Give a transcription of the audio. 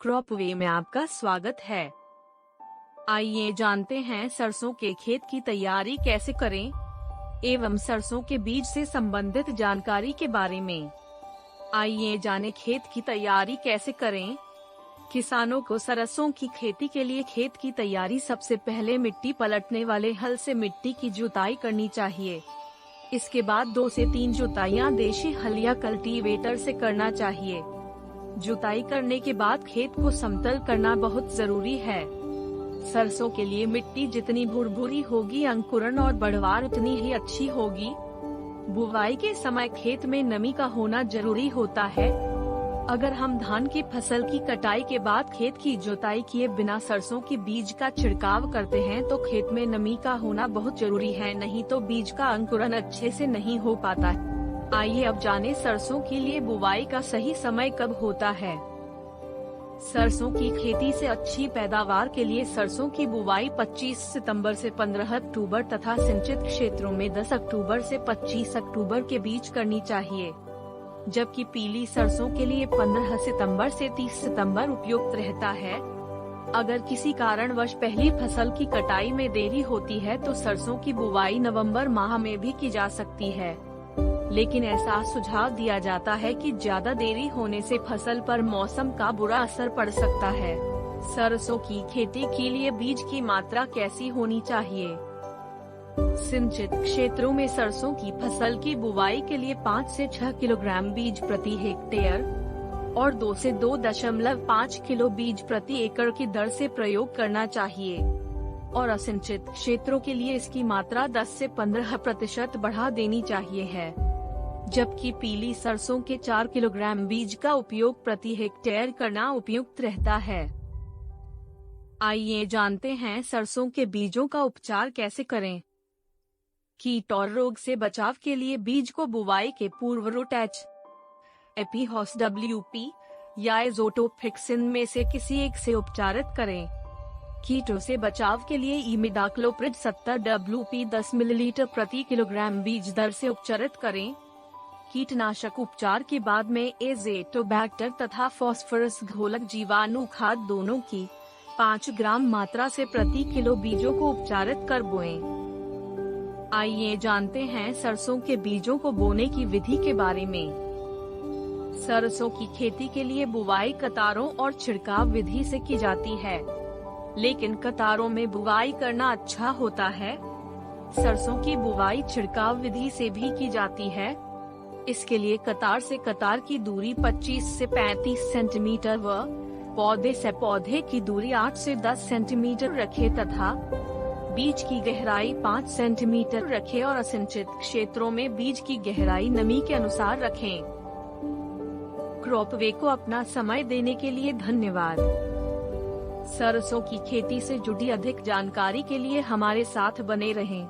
क्रॉपवे में आपका स्वागत है। आइए जानते हैं सरसों के खेत की तैयारी कैसे करें एवं सरसों के बीज से संबंधित जानकारी के बारे में। आइए जानें खेत की तैयारी कैसे करें। किसानों को सरसों की खेती के लिए खेत की तैयारी सबसे पहले मिट्टी पलटने वाले हल से मिट्टी की जुताई करनी चाहिए। इसके बाद 2 से 3 जुताइयां देशी हल या कल्टीवेटर से करना चाहिए। जुताई करने के बाद खेत को समतल करना बहुत जरूरी है। सरसों के लिए मिट्टी जितनी भुरभुरी होगी अंकुरण और बढ़वार उतनी ही अच्छी होगी। बुवाई के समय खेत में नमी का होना जरूरी होता है। अगर हम धान की फसल की कटाई के बाद खेत की जुताई किए बिना सरसों के बीज का छिड़काव करते हैं तो खेत में नमी का होना बहुत जरूरी है, नहीं तो बीज का अंकुरण अच्छे से नहीं हो पाता है। आइए अब जानें सरसों के लिए बुवाई का सही समय कब होता है। सरसों की खेती से अच्छी पैदावार के लिए सरसों की बुवाई 25 सितंबर से 15 अक्टूबर तथा सिंचित क्षेत्रों में 10 अक्टूबर से 25 अक्टूबर के बीच करनी चाहिए, जबकि पीली सरसों के लिए 15 सितंबर से 30 सितंबर उपयुक्त रहता है। अगर किसी कारणवश पहली फसल की कटाई में देरी होती है तो सरसों की बुवाई नवंबर माह में भी की जा सकती है, लेकिन ऐसा सुझाव दिया जाता है कि ज्यादा देरी होने से फसल पर मौसम का बुरा असर पड़ सकता है। सरसों की खेती के लिए बीज की मात्रा कैसी होनी चाहिए। सिंचित क्षेत्रों में सरसों की फसल की बुवाई के लिए 5 से 6 किलोग्राम बीज प्रति हेक्टेयर और 2 से 2.5 किलो बीज प्रति एकड़ की दर से प्रयोग करना चाहिए और असिंचित क्षेत्रों के लिए इसकी मात्रा 10 से 15% बढ़ा देनी चाहिए है, जबकि पीली सरसों के 4 किलोग्राम बीज का उपयोग प्रति हेक्टेयर करना उपयुक्त रहता है। आइए जानते हैं सरसों के बीजों का उपचार कैसे करें। कीट और रोग से बचाव के लिए बीज को बुवाई के पूर्व रोटेच, एपीहॉस WP या एजोटोफिक्सिन में से किसी एक से उपचारित करें। कीटों से बचाव के लिए इमिडाक्लोप्रिड 70 WP 10 मिलीलीटर प्रति किलोग्राम बीज दर से उपचारित करें। कीटनाशक उपचार के बाद में एज़ोटोबैक्टर तथा फॉस्फोरस घोलक जीवाणु खाद दोनों की 5 ग्राम मात्रा से प्रति किलो बीजों को उपचारित कर बोएं। आइए जानते हैं सरसों के बीजों को बोने की विधि के बारे में। सरसों की खेती के लिए बुवाई कतारों और छिड़काव विधि से की जाती है, लेकिन कतारों में बुवाई करना अच्छा होता है। सरसों की बुवाई छिड़काव विधि से भी की जाती है। इसके लिए कतार से कतार की दूरी 25 से 35 सेंटीमीटर व पौधे से पौधे की दूरी 8 से 10 सेंटीमीटर रखें तथा बीज की गहराई 5 सेंटीमीटर रखें और असिंचित क्षेत्रों में बीज की गहराई नमी के अनुसार रखें। क्रॉपवे को अपना समय देने के लिए धन्यवाद। सरसों की खेती से जुड़ी अधिक जानकारी के लिए हमारे साथ बने रहें।